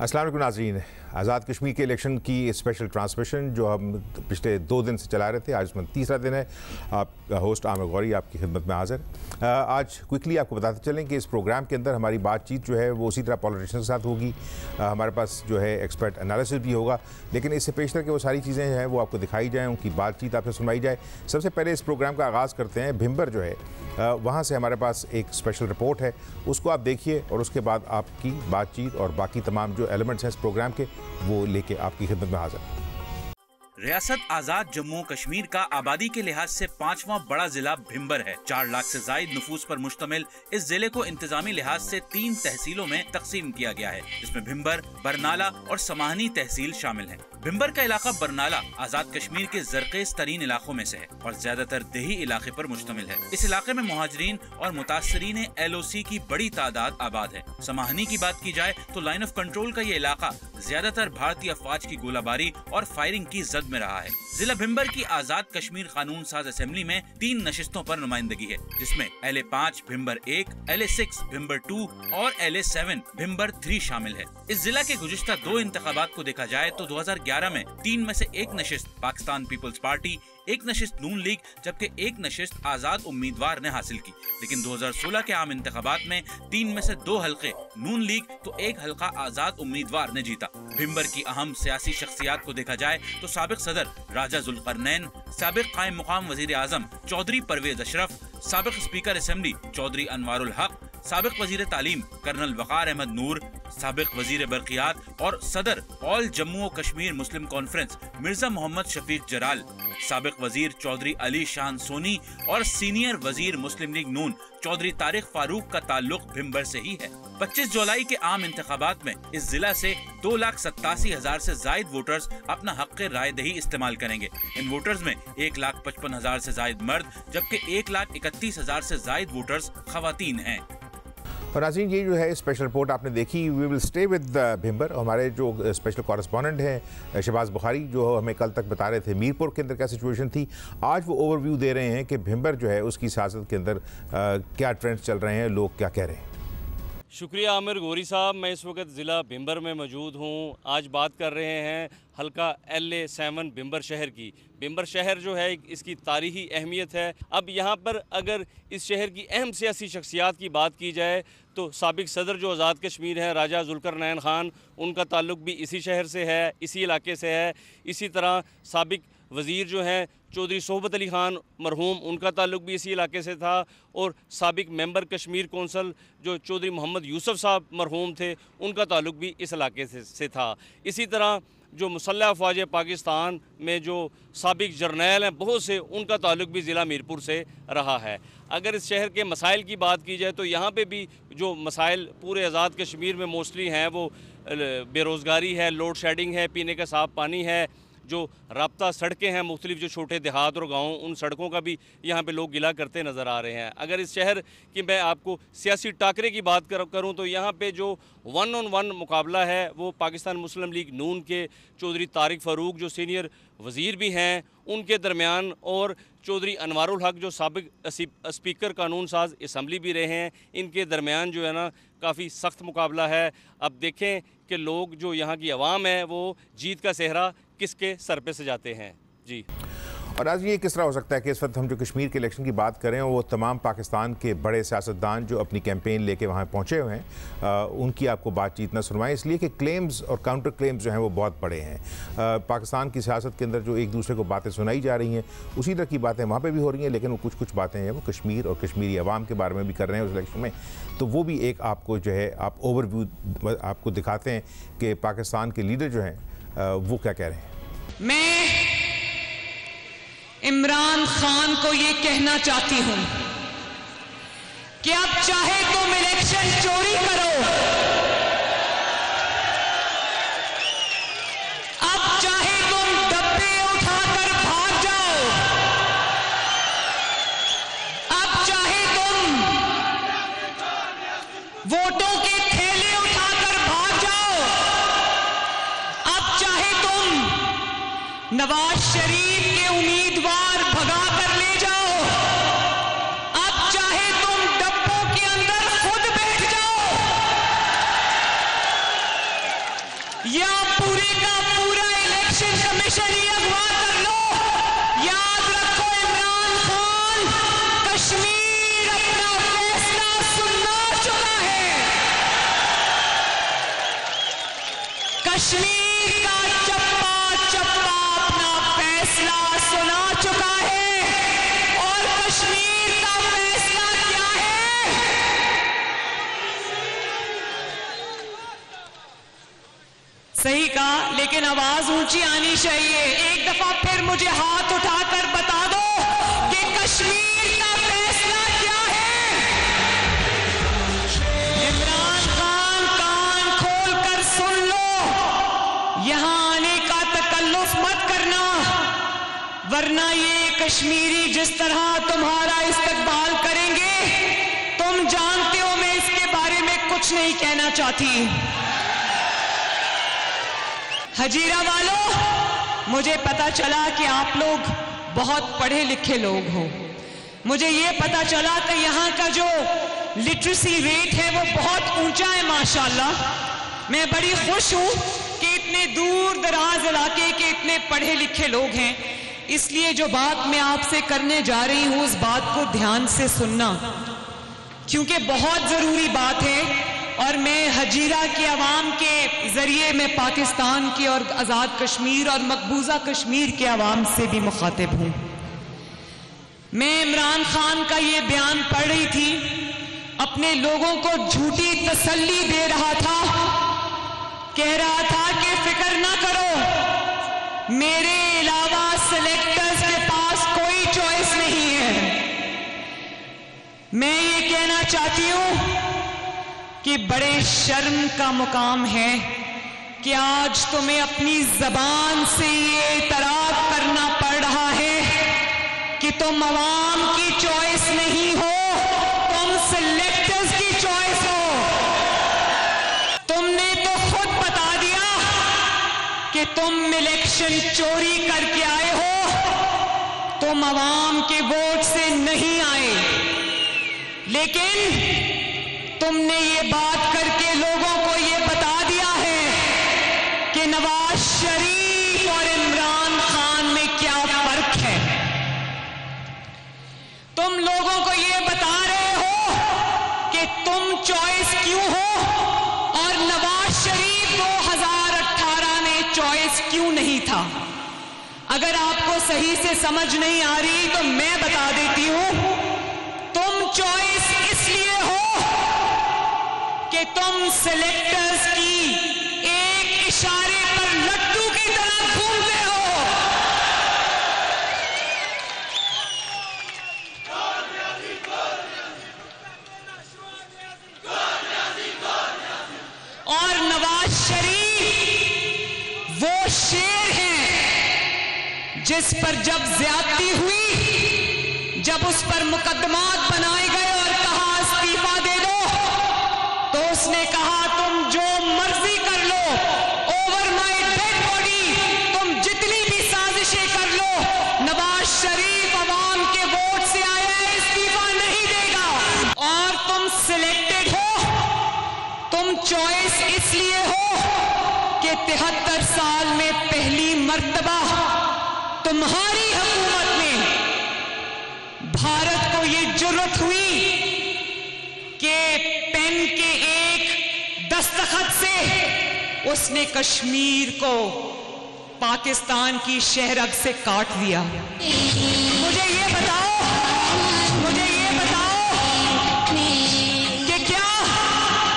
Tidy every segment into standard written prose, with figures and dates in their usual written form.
अस्सलाम वालेकुम नाज़रीन। आज़ाद कश्मीर के इलेक्शन की स्पेशल ट्रांसमिशन जो हम पिछले 2 दिन से चला रहे थे, आज उसमें तीसरा दिन है। आप होस्ट आमिर गौरी आपकी खिदमत में हाजिर। आज क्विकली आपको बताते चलें कि इस प्रोग्राम के अंदर हमारी बातचीत जो है वो उसी तरह पॉलिटिशियन के साथ होगी। हमारे पास जो है एक्सपर्ट एनालिसिस भी होगा, लेकिन इससे पेशतर के वो सारी चीज़ें हैं वो आपको दिखाई जाएँ, उनकी बातचीत आपसे सुनवाई जाए। सबसे पहले इस प्रोग्राम का आगाज़ करते हैं भिंबर जो है वहाँ से हमारे पास एक स्पेशल रिपोर्ट है, उसको आप देखिए और उसके बाद आपकी बातचीत और बाकी तमाम जो एलिमेंट्स हैं इस प्रोग्राम के वो लेके आपकी खिदमत में हाजिर। रियासत आजाद जम्मू कश्मीर का आबादी के लिहाज से 5वां बड़ा जिला भिंबर है। 4 लाख से जायद नफूस पर मुश्तमिल इस जिले को इंतजामी लिहाज से 3 तहसीलों में तकसीम किया गया है, जिसमें भिंबर, बरनाला और समाहनी तहसील शामिल हैं। भिंबर का इलाका बरनाला आजाद कश्मीर के जरखेज तरीन इलाकों में से है और ज्यादातर देही इलाके पर मुश्तमिल है। इस इलाके में मुहाजिरीन और मुतासरीन LOC की बड़ी तादाद आबाद है। समाहनी की बात की जाए तो लाइन ऑफ कंट्रोल का ये इलाका ज्यादातर भारतीय अफवाज की गोलाबारी और फायरिंग की जद में रहा है। जिला भिंबर की आजाद कश्मीर कानून साज असेंबली में 3 नशिस्तों पर नुमाइंदगी है, जिसमें LA5 भिंबर 1, LA6 भिंबर 2 और LA7 भिंबर 3 शामिल है। इस जिला के गुज़िश्ता 2 इंतखाबात को देखा जाए तो 2011 में 3 में से 1 नशिस्त पाकिस्तान पीपल्स पार्टी, 1 नशिस्त नून लीग जबकि 1 नशिस्त आजाद उम्मीदवार ने हासिल की। लेकिन 2016 के आम इंतखाबात में 3 में से 2 हल्के नून लीग तो 1 हल्का आजाद उम्मीदवार ने जीता। भिंबर की अहम सियासी शख्सियात को देखा जाए तो साबिक सदर राजा जुल्करनैन, साबिक कायम मुकाम वजीर आजम चौधरी परवेज अशरफ, साबिक स्पीकर असेंबली चौधरी अनवारुल हक, साबिक वजीर तालीम कर्नल वकार अहमद नूर, साबिक वजीर बरकियात और सदर ऑल जम्मू और कश्मीर मुस्लिम कॉन्फ्रेंस मिर्जा मोहम्मद शफीक जराल, साबिक वजीर चौधरी अली शान सोनी और सीनियर वजीर मुस्लिम लीग नून चौधरी तारिक फारूक का ताल्लुक भिंबर से ही है। 25 जुलाई के आम इंतखाबात में इस जिला से 2,87,000 से जायद वोटर्स अपना हक राय दही इस्तेमाल करेंगे। इन वोटर्स में 1,55,000 से जायद मर्द जबकि 1,31,000 से जायद वोटर्स खवातीन हैं। और नाज़रीन, ये जो है स्पेशल रिपोर्ट आपने देखी, we will stay with Bhimber. हमारे जो स्पेशल कॉरेस्पॉन्डेंट हैं शहबाज बुखारी जो हमें कल तक बता रहे थे मीरपुर के अंदर क्या सिचुएशन थी, आज वो ओवरव्यू दे रहे हैं कि भिंबर जो है उसकी सियासत के अंदर क्या ट्रेंड्स चल रहे हैं, लोग क्या कह रहे हैं। शुक्रिया आमिर गौरी साहब। मैं इस वक्त ज़िला भिंबर में मौजूद हूँ। आज बात कर रहे हैं हल्का LA7 भिंबर शहर की। भिंबर शहर जो है इसकी तारीख़ी अहमियत है। अब यहाँ पर अगर इस शहर की अहम सियासी शख्सियात की बात की जाए तो साबिक सदर जो आज़ाद कश्मीर है राजा जुल्करनैन ख़ान, उनका ताल्लुक़ भी इसी शहर से है, इसी इलाके से है। इसी तरह साबिक वज़ीर जो हैं चौधरी सोहबत अली ख़ान मरहूम, उनका ताल्लुक़ भी इसी इलाके से था। और साबिक मेंबर कश्मीर कौंसल जो चौधरी मोहम्मद यूसुफ साहब मरहूम थे, उनका ताल्लुक़ भी इस इलाके से था। इसी तरह जो मुसल्लह अफ़वाज पाकिस्तान में जो साबिक जर्नैल हैं बहुत से, उनका ताल्लुक़ भी ज़िला मीरपुर से रहा है। अगर इस शहर के मसाइल की बात की जाए तो यहाँ पे भी जो मसाइल पूरे आज़ाद कश्मीर में मोस्टली हैं वो बेरोज़गारी है, लोड शेडिंग है, पीने का साफ़ पानी है, जो राब्ता सड़कें हैं मुख्तलिफ जो छोटे देहात और गाँव, उन सड़कों का भी यहाँ पे लोग गिला करते नज़र आ रहे हैं। अगर इस शहर की मैं आपको सियासी टाकरे की बात करूँ तो यहाँ पे जो 1-on-1 मुकाबला है वो पाकिस्तान मुस्लिम लीग नून के चौधरी तारिक फ़ारूक जो सीनियर वज़ीर भी हैं उनके दरमियान और चौधरी अनवारुल हक जो साबिक स्पीकर कानून साज असम्बली भी रहे हैं, इनके दरमियान जो है ना काफ़ी सख्त मुकाबला है। अब देखें कि लोग जो यहाँ की आवाम है वो जीत का सेहरा किसके सर पे सजाते हैं। जी। और आज ये किस तरह हो सकता है कि इस वक्त हम जो कश्मीर के इलेक्शन की बात करें वो तमाम पाकिस्तान के बड़े सियासतदान जो अपनी कैंपेन लेके वहाँ पहुँचे हुए हैं उनकी आपको बातचीत न सुनवाएं, इसलिए कि क्लेम्स और काउंटर क्लेम्स जो हैं वो बहुत बड़े हैं। पाकिस्तान की सियासत के अंदर जो एक दूसरे को बातें सुनाई जा रही हैं उसी तरह की बातें वहाँ पर भी हो रही हैं, लेकिन वो कुछ बातें हैं वो कश्मीर और कश्मीरी अवाम के बारे में भी कर रहे हैं उस इलेक्शन में। तो वो भी एक आपको जो है आप ओवरव्यू आपको दिखाते हैं कि पाकिस्तान के लीडर जो हैं वो क्या कह रहे हैं। मैं इमरान खान को ये कहना चाहती हूं कि अब चाहे तुम इलेक्शन चोरी करो, अब चाहे तुम डब्बे उठाकर भाग जाओ, अब चाहे तुम वोटों के थैले उठाकर भाग जाओ, अब चाहे तुम नवाज शरीफ के उम्मीदवार भगा कर ले जाओ, अब चाहे तुम डब्बों के अंदर खुद बैठ जाओ, स्पेशली अगवा कर लो। याद रखो, इमरान खान कश्मीर अपना फैसला सुना चुका है। कश्मीर का चप्पा चप्पा अपना फैसला सुना चुका है। और कश्मीर का फैसला क्या है? सही कहा, लेकिन आवाज ऊंची आनी चाहिए। एक दफा फिर मुझे हाथ उठाकर बता दो कि कश्मीर का फैसला क्या है। इमरान खान, कान खोलकर सुन लो, यहां आने का तकल्लुफ मत करना, वरना ये कश्मीरी जिस तरह तुम्हारा इस्तकबाल करेंगे, तुम जानते हो मैं इसके बारे में कुछ नहीं कहना चाहती। हजीरा वालों, मुझे पता चला कि आप लोग बहुत पढ़े लिखे लोग हो। मुझे ये पता चला कि यहाँ का जो लिटरेसी रेट है वो बहुत ऊंचा है माशाल्लाह। मैं बड़ी खुश हूँ कि इतने दूर दराज इलाके के इतने पढ़े लिखे लोग हैं। इसलिए जो बात मैं आपसे करने जा रही हूँ उस बात को ध्यान से सुनना, क्योंकि बहुत ज़रूरी बात है। और मैं हजीरा की आवाम के जरिए मैं पाकिस्तान की और आज़ाद कश्मीर और मकबूजा कश्मीर के आवाम से भी मुखातिब हूँ। मैं इमरान खान का ये बयान पढ़ रही थी, अपने लोगों को झूठी तसल्ली दे रहा था, कह रहा था कि फिक्र ना करो, मेरे अलावा सिलेक्टर्स के पास कोई चॉइस नहीं है। मैं ये कहना चाहती हूँ कि बड़े शर्म का मुकाम है कि आज तुम्हें अपनी जबान से ये इतराफ करना पड़ रहा है कि तुम अवाम की चॉइस नहीं हो, तुम सिलेक्टर्स की चॉइस हो। तुमने तो खुद बता दिया कि तुम इलेक्शन चोरी करके आए हो, तुम अवाम के वोट से नहीं आए, लेकिन तुमने ये बात करके लोगों को ये बता दिया है कि नवाज शरीफ और इमरान खान में क्या फर्क है। तुम लोगों को ये बता रहे हो कि तुम चॉइस क्यों हो और नवाज शरीफ 2018 में चॉइस क्यों नहीं था। अगर आपको सही से समझ नहीं आ रही तो मैं बता देती हूं, तुम चॉइस इसलिए हो कि तुम सिलेक्टर्स की एक इशारे पर लट्टू की तरह घूमते हो। और नवाज शरीफ वो शेर हैं जिस पर जब ज्यादती हुई, जब उस पर मुकदमात बनाए गए और कहा इस्तीफा दे दो, तो उसने कहा तुम जो मर्जी कर लो, ओवर माय डेड बॉडी, तुम जितनी भी साजिशें कर लो, नवाज शरीफ अवाम के वोट से आया है, इस्तीफा नहीं देगा। और तुम सिलेक्टेड हो, तुम चॉइस इसलिए हो कि 73 साल में पहली मर्तबा तुम्हारी हुकूमत में भारत को ये जुर्रत हुई कि पेन के एक दस्तखत से उसने कश्मीर को पाकिस्तान की शहरग से काट दिया। मुझे ये बताओ कि क्या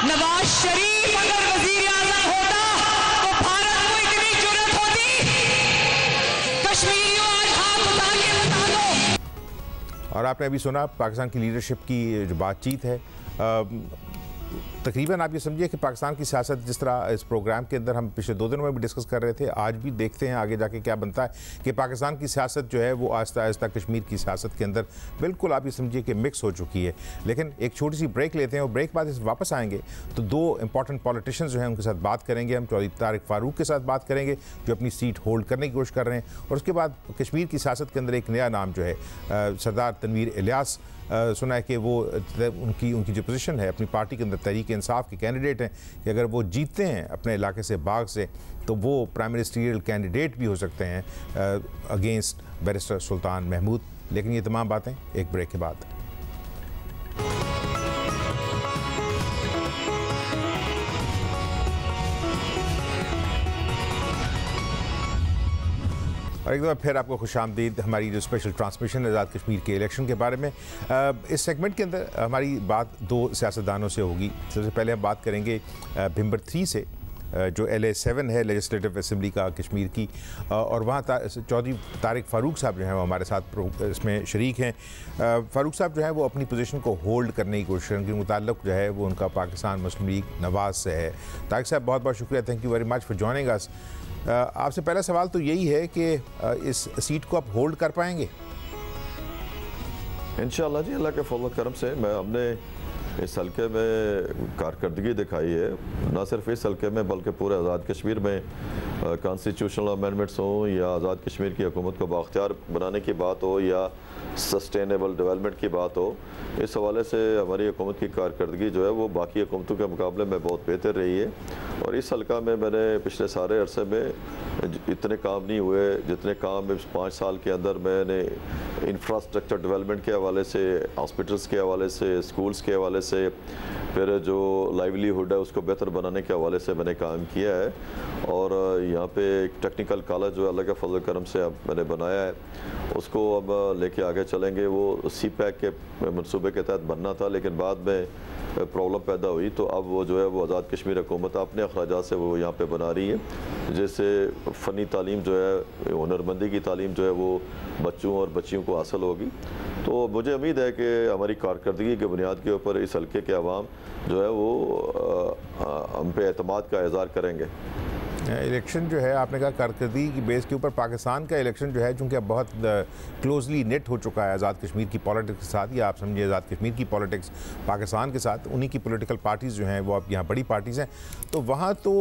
नवाज शरीफ अगर वजीर आजम होता तो भारत को इतनी जुर्रत होती? कश्मीरियों, आज हाथ उठा के बता दो। और आपने अभी सुना पाकिस्तान की लीडरशिप की जो बातचीत है, तकरीबन आप ये समझिए कि पाकिस्तान की सियासत जिस तरह इस प्रोग्राम के अंदर हम पिछले 2 दिनों में भी डिस्कस कर रहे थे, आज भी देखते हैं आगे जाके क्या बनता है कि पाकिस्तान की सियासत जो है वो आहिस्ता आहिस्ता कश्मीर की सियासत के अंदर बिल्कुल आप ये समझिए कि मिक्स हो चुकी है। लेकिन एक छोटी सी ब्रेक लेते हैं और ब्रेक बाद वापस आएंगे तो 2 इंपॉर्टेंट पॉलिटिशियंस जो हैं उनके साथ बात करेंगे। हम चौधरी तारिक फारूक के साथ बात करेंगे जो अपनी सीट होल्ड करने की कोशिश कर रहे हैं, और उसके बाद कश्मीर की सियासत के अंदर एक नया नाम जो है सरदार तनवीर इलियास सुना है कि वो उनकी जो पोजीशन है अपनी पार्टी के अंदर तहरीक तहरीक इंसाफ के कैंडिडेट हैं कि अगर वो जीतते हैं अपने इलाके से बाग से तो वो प्राइम मिनिस्ट्रियल कैंडिडेट भी हो सकते हैं अगेंस्ट बैरिस्टर सुल्तान महमूद। लेकिन ये तमाम बातें एक ब्रेक के बाद। और एक दफ़ा फिर आपको खुशामदीद हमारी जो स्पेशल ट्रांसमिशन आज़ाद कश्मीर के इलेक्शन के बारे में। इस सेगमेंट के अंदर हमारी बात दो सियासतदानों से होगी। सबसे पहले हम बात करेंगे भिंबर 3 से, जो LA7 है लेजिस्लेटिव असेंबली का कश्मीर की, और वहाँ चौधरी तारिक फ़ारूक साहब जो हैं वो हमारे साथ इसमें शरीक हैं। फ़ारूक साहब जो है वो अपनी पोजीशन को होल्ड करने की कोशिश के मुताल्लिक़ जो है वो उनका पाकिस्तान मुस्लिम लीग नवाज़ से है। तारिक साहब बहुत बहुत शुक्रिया, thank you very much for joining अस। आपसे पहला सवाल तो यही है कि इस सीट को आप होल्ड कर पाएंगे? इंशाअल्लाह जी, अल्लाह के फजल करम से हमने इस हल्के में कारकर्दगी दिखाई है, ना सिर्फ इस हल्के में बल्कि पूरे आज़ाद कश्मीर में कॉन्स्टिट्यूशनल अमेंडमेंट्स हों या आज़ाद कश्मीर की हुकूमत को बाख्तियार बनाने की बात हो या सस्टेनेबल डेवलपमेंट की बात हो। इस हवाले से हमारी हुकूमत की कारकर्दगी जो है वो बाकी हुकूमतों के मुकाबले में बहुत बेहतर रही है। और इस हल्का में मैंने पिछले सारे अरसे में इतने काम नहीं हुए जितने काम इस 5 साल के अंदर मैंने इंफ्रास्ट्रक्चर डेवलपमेंट के हवाले से, हॉस्पिटल्स के हवाले से, स्कूल्स के हवाले से, फिर जो लाइवलीहुड है उसको बेहतर बनाने के हवाले से मैंने काम किया है। और यहाँ पे एक टेक्निकल कॉलेज जो अल्लाह के फजल करम से अब मैंने बनाया है, उसको अब लेके आगे चलेंगे। वो CPAC के मंसूबे के तहत बनना था, लेकिन बाद में प्रॉब्लम पैदा हुई, तो अब वो जो है वो आज़ाद कश्मीर हुकूमत अपने अखराजात से वो यहाँ पे बना रही है, जिससे फ़नी तालीम जो है, हुनरमंदी की तालीम जो है वो बच्चों और बच्चियों को हासिल होगी। तो मुझे उम्मीद है कि हमारी कारकर्दगी के बुनियाद के ऊपर इस हल्के के अवाम जो है वो हम पे एतमाद का इज़हार करेंगे। इलेक्शन जो है आपने कहा कारकर्दगी की बेस के ऊपर, पाकिस्तान का इलेक्शन जो है चूँकि अब बहुत क्लोजली नेट हो चुका है आज़ाद कश्मीर की पॉलिटिक्स के साथ, या आप समझिए आज़ाद कश्मीर की पॉलिटिक्स पाकिस्तान के साथ, उन्हीं की पॉलिटिकल पार्टीज़ जो हैं वो अब यहाँ बड़ी पार्टीज़ हैं। तो वहाँ तो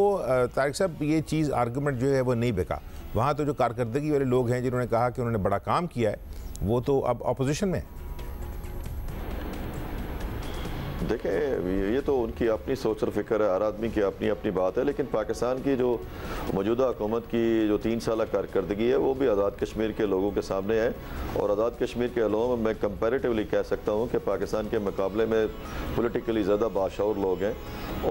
तारिक साहब ये चीज़ आर्गूमेंट जो है वो नहीं बिका। वहाँ तो जो कारकर्दगी वाले लोग हैं जिन्होंने कहा कि उन्होंने बड़ा काम किया है, वो तो अब अपोजिशन में है। देखें, ये तो उनकी अपनी सोच और फिक्र है, हर आदमी की अपनी अपनी बात है। लेकिन पाकिस्तान की जो मौजूदा हुकूमत की जो 3 साल कारकर्दगी है वो भी आज़ाद कश्मीर के लोगों के सामने है। और आज़ाद कश्मीर के लोगों में मैं कंपैरेटिवली कह सकता हूँ कि पाकिस्तान के मुकाबले में पॉलिटिकली ज़्यादा बाशऊर लोग हैं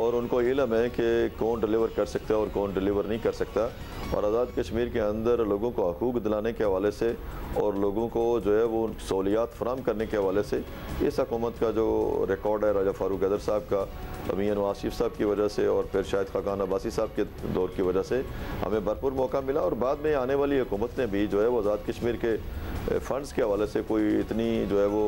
और उनको इल्म है कि कौन डिलीवर कर सकता है और कौन डिलीवर नहीं कर सकता। और आज़ाद कश्मीर के अंदर लोगों को हकूक़ दिलाने के हवाले से और लोगों को जो है वो सहूलियात फराहम करने के हवाले से इस हुकूमत का जो रिकॉर्ड है, राजा फारूक हैदर साहब का, मियां नवाज शरीफ साहब की वजह से और फिर शाहिद खाकान अब्बासी साहब के दौर की वजह से हमें भरपूर मौका मिला। और बाद में आने वाली हुकूमत ने भी जो है वो आज़ाद कश्मीर के फ़ंड्स के हवाले से कोई इतनी जो है वो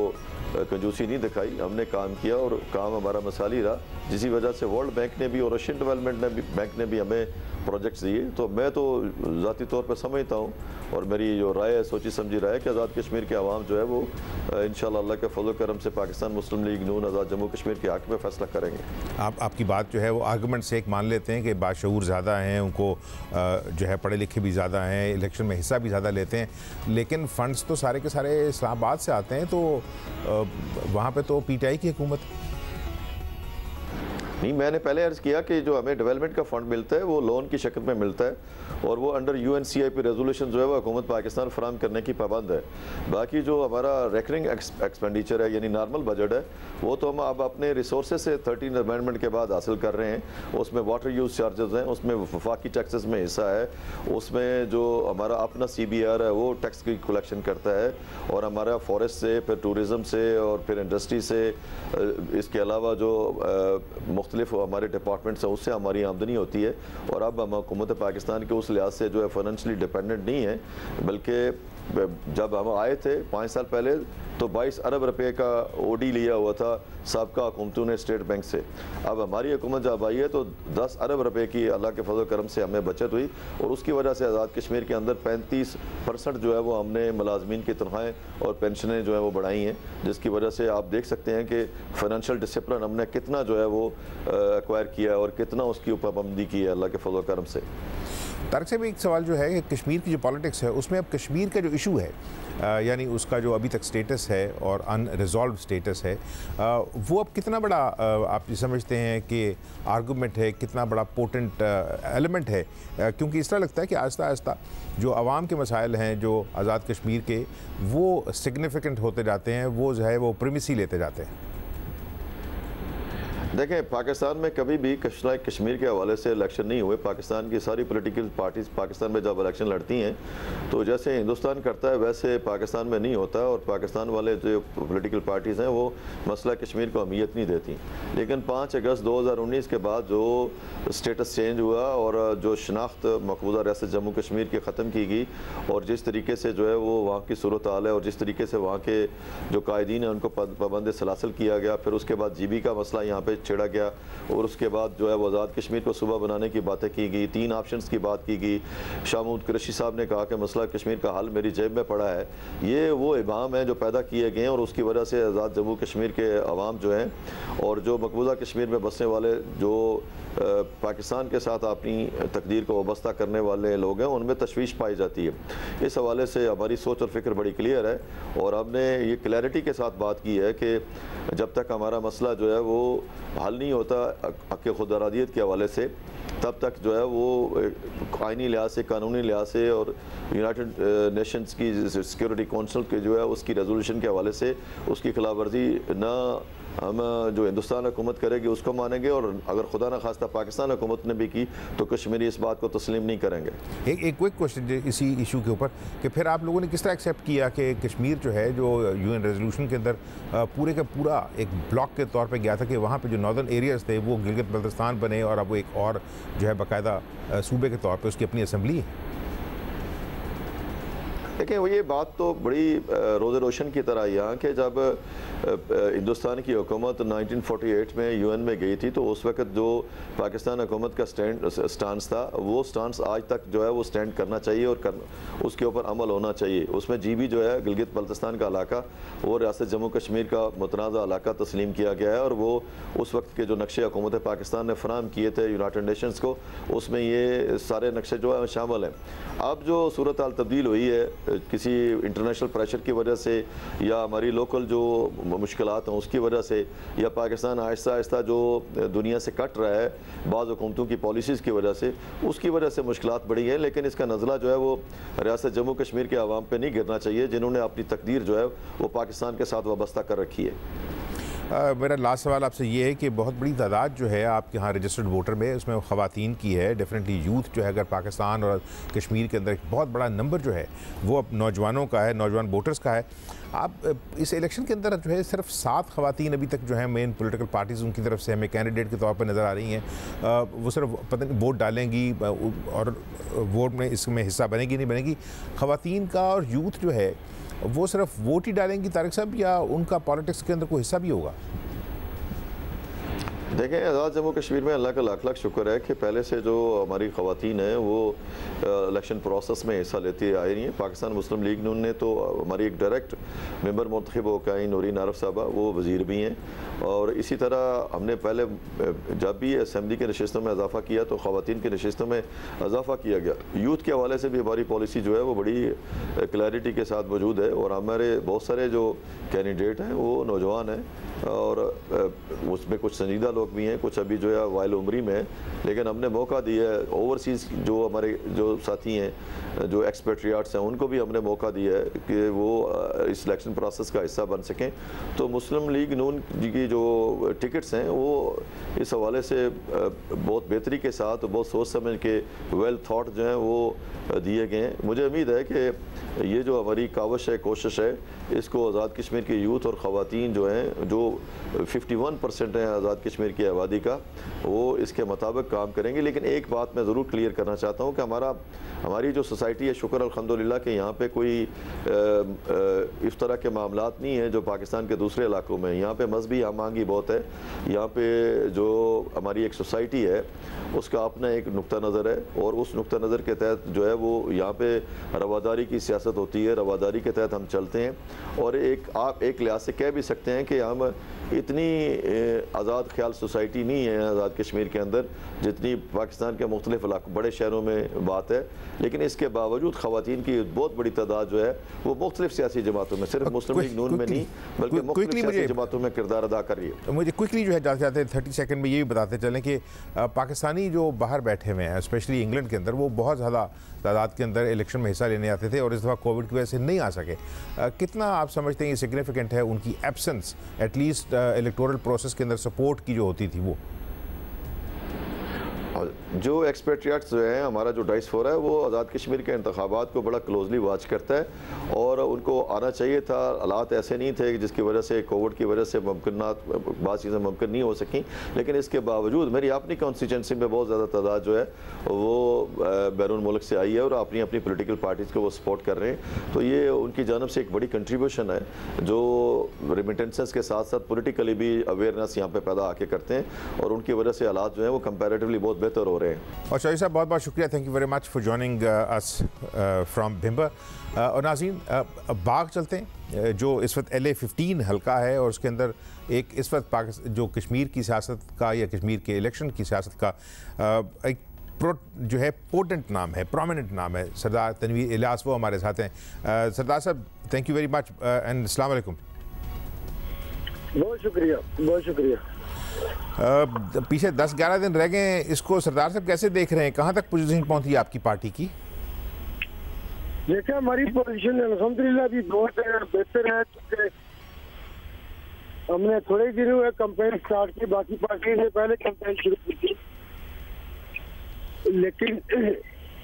कंजूसी नहीं दिखाई। हमने काम किया और काम हमारा मिसाली रहा, जिसी वजह से वर्ल्ड बैंक ने भी और रशियन डेवलपमेंट बैंक ने भी हमें प्रोजेक्ट्स दिए। तो मैं तो ज़ाती तौर पर समझता हूँ और मेरी जो राय है, सोची समझी राय है कि आज़ाद कश्मीर के अवाम जो है वो इंशाअल्लाह अल्लाह के फजल करम से पाकिस्तान मुस्लिम लीग नून आज़ाद जम्मू कश्मीर के हक़ में फ़ैसला करेंगे। आपकी बात जो है वो आर्गूमेंट से एक मान लेते हैं कि बाशऊर ज़्यादा हैं, उनको जो है पढ़े लिखे भी ज़्यादा हैं, इलेक्शन में हिस्सा भी ज़्यादा लेते हैं, लेकिन फ़ंड्स तो सारे के सारे इस्लामाबाद से आते हैं, तो वहाँ पे तो PTI की हुकूमत नहीं। मैंने पहले अर्ज़ किया कि जो हमें डेवलपमेंट का फ़ंड मिलता है वो लोन की शक्ल में मिलता है और वो अंडर UNCIP रेजोल्यूशन जो है वो हुकूमत पाकिस्तान फराहम करने की पाबंद है। बाकी जो हमारा रेकरिंग एक्सपेंडिचर है यानी नॉर्मल बजट है वो तो हम अब अपने रिसोर्सेज से 13 अमेंडमेंट के बाद हासिल कर रहे हैं। उसमें वाटर यूज़ चार्जेस हैं, उसमें वफाकी टैक्सेस में हिस्सा है, उसमें जो हमारा अपना CBR है वो टैक्स की कलेक्शन करता है और हमारा फॉरेस्ट से, फिर टूरिज़म से और फिर इंडस्ट्री से, इसके अलावा जो मुख्तलिफ हमारे डिपार्टमेंट्स हैं उससे हमारी आमदनी होती है। और अब हम हुकूमत पाकिस्तान के उस लिहाज से जो है फाइनेंशियली डिपेंडेंट नहीं है, बल्कि जब हम आए थे 5 साल पहले तो 22 अरब रुपए का OD लिया हुआ था साबका हुकूमतों ने स्टेट बैंक से। अब हमारी हुकूमत जब आई है तो 10 अरब रुपए की अल्लाह के फजल करम से हमें बचत हुई और उसकी वजह से आज़ाद कश्मीर के अंदर 35% जो है वो हमने मुलाजमीन की तनख्वाहें और पेंशनें जो है वो बढ़ाई हैं, जिसकी वजह से आप देख सकते हैं कि फाइनेंशियल डिसिप्लिन हमने कितना जो है वो एक्वायर किया और कितना उसकी ऊपर पाबंदी की है अल्लाह के फजल करम से। तारक साहब, एक सवाल जो है कि कश्मीर की जो पॉलिटिक्स है उसमें अब कश्मीर का जो इशू है, यानी उसका जो अभी तक स्टेटस है और अनरिजॉल्व स्टेटस है, वो अब कितना बड़ा आप ये समझते हैं कि आर्गूमेंट है, कितना बड़ा पोटेंट एलिमेंट है? क्योंकि इस तरह लगता है कि आहिस्ता आहिस्ता जो आवाम के मसाइल हैं जो आज़ाद कश्मीर के, वो सिग्निफिकेंट होते जाते हैं, वो जो है वो प्रीमिसी लेते जाते हैं। देखें, पाकिस्तान में कभी भी कश्मीर के हवाले से इलेक्शन नहीं हुए। पाकिस्तान की सारी पॉलिटिकल पार्टीज पाकिस्तान में जब इलेक्शन लड़ती हैं तो जैसे हिंदुस्तान करता है वैसे पाकिस्तान में नहीं होता, और पाकिस्तान वाले जो पॉलिटिकल पार्टीज़ हैं वो मसला कश्मीर को अहमियत नहीं देती। लेकिन 5 अगस्त 2019 के बाद जो स्टेटस चेंज हुआ और जो शनाख्त मकबूजा रियासत जम्मू कश्मीर की ख़त्म की गई, और जिस तरीके से जो है वो वहाँ की सूरत हाल है और जिस तरीके से वहाँ के जो कायदीन हैं उनको पाबंद सलासल किया गया, फिर उसके बाद GB का मसला यहाँ पर छेड़ा गया, और उसके बाद जो है वो आज़ाद कश्मीर को सूबा बनाने की बातें की गई, 3 ऑप्शंस की बात की गई। शाह महमूद कुरैशी साहब ने कहा कि मसला कश्मीर का हल मेरी जेब में पड़ा है। ये वो इबाम हैं जो पैदा किए गए हैं, और उसकी वजह से आज़ाद जम्मू कश्मीर के अवाम जो हैं और जो मकबूजा कश्मीर में बसने वाले जो पाकिस्तान के साथ अपनी तकदीर को वाबस्ता करने वाले लोग हैं, उनमें तशवीश पाई जाती है। इस हवाले से हमारी सोच और फिक्र बड़ी क्लियर है, और हमने ये क्लैरिटी के साथ बात की है कि जब तक हमारा मसला जो है वो हल नहीं होता हक़ खुद अरादियत के हवाले से, तब तक जो है वो आइनी लिहाज से, कानूनी लिहाज से और यूनाइटेड नेशंस की सिक्योरिटी काउंसिल के जो है उसकी रेजोल्यूशन के हवाले से उसकी खिलाफ वर्जी ना हम जो हिंदुस्तान हुकूमत करेगी उसको मानेंगे, और अगर खुदा न खास्ता पाकिस्तान हुकूमत ने भी की तो कश्मीरी इस बात को तस्लीम नहीं करेंगे। एक क्विक क्वेश्चन इसी इशू के ऊपर कि फिर आप लोगों ने किस तरह एक्सेप्ट किया कि कश्मीर जो है जो UN रेजोल्यूशन के अंदर पूरे का पूरा एक ब्लॉक के तौर पे गया था कि वहाँ पे जो नॉर्दर्न एरियाज़ थे वो गिलगित बल्तिस्तान बने, और अब वो एक और जो है बाकायदा सूबे के तौर पर उसकी अपनी असम्बली है? देखिए, वो ये बात तो बड़ी रोज़ रोशन की तरह यहाँ कि जब हिंदुस्तान की हुकूमत 1948 में UN में गई थी तो उस वक्त जो पाकिस्तान हुकूमत का स्टांस था वो स्टांस आज तक जो है वो स्टैंड करना चाहिए और उसके ऊपर अमल होना चाहिए। उसमें GB जो है गिलगित बल्तिस्तान का इलाका वो रियासत जम्मू कश्मीर का मुतनाज़ा इलाका तस्लीम किया गया है, और वो उस वक्त के जो नक्शे हुकूमत पाकिस्तान ने फराहम किए थे यूनाइटेड नेशंस को, उसमें ये सारे नक्शे जो है शामिल हैं। अब जो सूरत हाल तब्दील हुई है किसी इंटरनेशनल प्रेशर की वजह से या हमारी लोकल जो मुश्किलात हैं उसकी वजह से, या पाकिस्तान आहिस्ता आहिस्ता जो दुनिया से कट रहा है बाज़ हुकूमतों की पॉलिसीज़ की वजह से, उसकी वजह से मुश्किलात बढ़ी हैं। लेकिन इसका नज़ला जो है वो रियासत जम्मू कश्मीर के आवाम पे नहीं गिरना चाहिए जिन्होंने अपनी तकदीर जो है वो पाकिस्तान के साथ वाबस्ता कर रखी है। मेरा लास्ट सवाल आपसे ये है कि बहुत बड़ी तादाद जो है आपके यहाँ रजिस्टर्ड वोटर में उसमें ख़वातीन की है, डेफिनेटली यूथ जो है अगर पाकिस्तान और कश्मीर के अंदर एक बहुत बड़ा नंबर जो है वो अब नौजवानों का है, नौजवान वोटर्स का है। आप इस इलेक्शन के अंदर जो है सिर्फ 7 ख़वातीन अभी तक जो है मेन पॉलिटिकल पार्टीज़ उनकी तरफ से हमें कैंडिडेट के तौर पर नज़र आ रही हैं। वो सिर्फ पता नहीं वोट डालेंगी और वोट में इसमें हिस्सा बनेगी नहीं बनेगी। ख़वातीन का और यूथ जो है वो सिर्फ वोट ही डालेंगी तारिक साहब, या उनका पॉलिटिक्स के अंदर कोई हिस्सा भी होगा? देखें, आज़ाद जम्मू कश्मीर में अल्लाह का लाख लाख शुक्र है कि पहले से जो हमारी ख़वातीन हैं वो इलेक्शन प्रोसेस में हिस्सा लेती आई रही हैं। पाकिस्तान मुस्लिम लीग नून ने तो हमारी एक डायरेक्ट मेंबर मुंतखब होकर आई नूरीन आरिफ साहबा, वो वज़ीर भी हैं, और इसी तरह हमने पहले जब भी असम्बली के नशिस्तों में इजाफा किया तो ख़वातीन की नशिस्तों में इजाफा किया गया। यूथ के हवाले से भी हमारी पॉलिसी जो है वो बड़ी क्लैरिटी के साथ मौजूद है, और हमारे बहुत सारे जो कैंडिडेट हैं वो नौजवान हैं, और उसमें कुछ संजीदा लोग भी हैं, कुछ अभी जो है वाइल उम्री में है। लेकिन हमने मौका दिया है ओवरसीज़ जो हमारे जो साथी हैं जो एक्सपेट्रियाट्स हैं उनको भी हमने मौका दिया है कि वो इस इलेक्शन प्रोसेस का हिस्सा बन सकें। तो मुस्लिम लीग नून की जो टिकट्स हैं वो इस हवाले से बहुत बेहतरी के साथ बहुत सोच समझ के वेल थॉट जो हैं वो दिए गए हैं। मुझे उम्मीद है कि ये जो हमारी कावश है, कोशिश है, इसको आज़ाद कश्मीर के यूथ और ख़वातीन जो हैं, जो 51% हैं आज़ाद कश्मीर की आबादी का, वो इसके मुताबिक काम करेंगे। लेकिन एक बात मैं ज़रूर क्लियर करना चाहता हूँ कि हमारी जो सोसाइटी है, शुक्र अल्हम्दुलिल्लाह कि यहाँ पे कोई इस तरह के मामलात नहीं हैं जो पाकिस्तान के दूसरे इलाकों में। यहाँ पे मजहबी हम आहंगी बहुत है। यहाँ पे जो हमारी एक सोसाइटी है उसका अपना एक नुक्ता नज़र है, और उस नुक्ता नज़र के तहत जो है वो यहाँ पे रवादारी की सियासत होती है, रवादारी के तहत हम चलते हैं। और आप एक लिहाज से कह भी सकते हैं कि हम इतनी आज़ाद ख्याल सोसाइटी नहीं है आज़ाद कश्मीर के अंदर जितनी पाकिस्तान के मुख्तलिफ बड़े शहरों में बात है। लेकिन इसके बावजूद ख़वातीन की बहुत बड़ी तादाद जो है वो मुख्तलिफ सियासी जमातों में, सिर्फ मुस्लिम लीग नून में नहीं बल्कि मुख्तलिफ सियासी जमातों में किरदार अदा कर रही है। मुझे क्विकली जो है जाते जाते 30 सेकंड में ये भी बताते चलें कि पाकिस्तानी जो बाहर बैठे हुए हैं स्पेशली इंग्लैंड के अंदर, वो बहुत ज़्यादा तादाद के अंदर इलेक्शन में हिस्सा लेने आते थे और इस दफ़ा कोविड की वजह से नहीं आ सके। कितना आप समझते हैं ये सिग्निफिकेंट है उनकी एब्सेंस एटलीस्ट इलेक्टोरल प्रोसेस के अंदर सपोर्ट की जो होती थी वो? जो एक्सपेट्रियाट्स जो हैं, हमारा जो डायस्पोरा है वो आज़ाद कश्मीर के इंतखाबात को बड़ा क्लोजली वॉच करता है और उनको आना चाहिए था। हालात ऐसे नहीं थे जिसकी वजह से कोविड की वजह से बात चीज़ें मुमकिन नहीं हो सकें, लेकिन इसके बावजूद मेरी अपनी कॉन्स्टिट्यूंसी में बहुत ज़्यादा तादाद जो है वो बैरून मुल्क से आई है और अपनी अपनी पोलिटिकल पार्टीज़ को वो सपोर्ट कर रहे हैं। तो ये उनकी जानब से एक बड़ी कंट्रीब्यूशन है जो रिमिटेंसेस के साथ साथ पोलिटिकली भी अवेयरनेस यहाँ पर पैदा आके करते हैं और उनकी वजह से हालात जो है वो कंपेरेटिवली बहुत बेहतर हो रहे हैं। और चौधरी साहब बहुत बहुत शुक्रिया, thank you very much for joining us from Bhimber. और नाज़रीन बाग चलते हैं जो इस वक्त LA-15 हल्का है और उसके अंदर एक इस वक्त पाकिस्तान जो कश्मीर की सियासत का या कश्मीर के इलेक्शन की सियासत का एक जो है पोटेंट नाम है, प्रोमिनेंट नाम है, सरदार तनवीर इलियास, वो हमारे साथ हैं। सरदार साहब thank you very much and अस्सलाम वालेकुम। बहुत शुक्रिया, बहुत शुक्रिया। पीछे 10-11 दिन रह गए, इसको सरदार साहब कैसे देख रहे हैं? कहाँ तक पोजीशन पहुंची है आपकी पार्टी की? देखिए हमारी पोजीशन अल्हम्दुलिल्लाह भी बहुत बेहतर है क्योंकि हमने थोड़े दिन हुए कैंपेन स्टार्ट की, बाकी पार्टी ने पहले कैंपेन शुरू की थी, लेकिन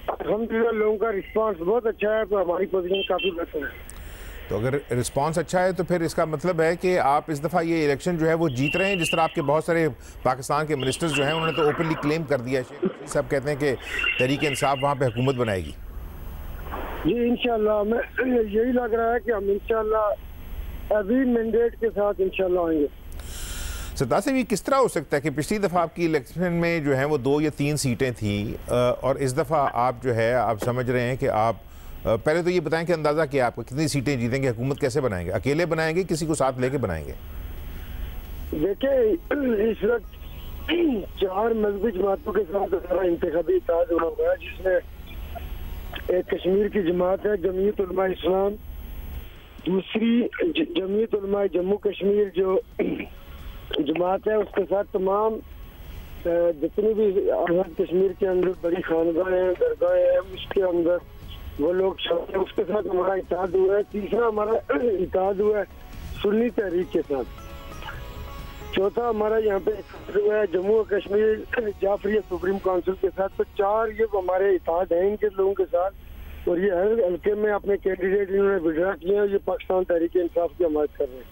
अल्हम्दुलिल्लाह लोगों का रिस्पांस बहुत अच्छा है, तो हमारी पोजीशन काफ़ी बेहतर है। तो अगर रिस्पांस अच्छा है तो फिर इसका मतलब है कि आप इस दफ़ा ये इलेक्शन जो है वो जीत रहे हैं, जिस तरह आपके बहुत सारे पाकिस्तान के मिनिस्टर्स जो हैं उन्होंने तो ओपनली क्लेम कर दिया है। सब कहते हैं कि तहरीक इंसाफ वहाँ पे हुकूमत बनाएगी। जी इंशाल्लाह, मैं यही लग रहा है कि हम इंशाल्लाह अभी मैंडेट के साथ इंशाल्लाह आएंगे। सरदार साहब ये किस तरह हो सकता है कि पिछली दफ़ा आपकी इलेक्शन में जो है वो 2 या 3 सीटें थी और इस दफ़ा आप जो है आप समझ रहे हैं कि आप पहले तो ये बताएं कि अंदाज़ा क्या आपका, कितनी सीटें जीतेंगे, हुकूमत कैसे बनाएंगे, अकेले बनाएंगे, किसी को साथ लेके बनाएंगे? देखिए इस वक्त 4 मजहबी जमातों के साथ हमारा इंतखाबी इत्तेहाद हुआ हुआ है, जिसमें एक कश्मीर की जमात है जमीयत उलमा इस्लाम, दूसरी जमीयत उलमा जम्मू कश्मीर जो जमात है, उसके साथ तमाम जितनी भी आज़ाद कश्मीर के अंदर बड़ी खानगाहें हैं, दरगाहें हैं, उसके अंदर वो लोग शामिल हैं, उसके साथ हमारा इत्तेहाद हुआ है। तीसरा हमारा इत्तेहाद हुआ है सुन्नी तहरीक के साथ। चौथा हमारा यहाँ पे हुआ है जम्मू और कश्मीर जाफरिया सुप्रीम काउंसिल के साथ। तो 4 ये हमारे इत्तेहाद हैं इनके लोगों के साथ और ये हर हल्के में अपने कैंडिडेट इन्होंने विड्रा किए हैं और ये पाकिस्तान तहरीक इंसाफ की हमायत कर रहे हैं।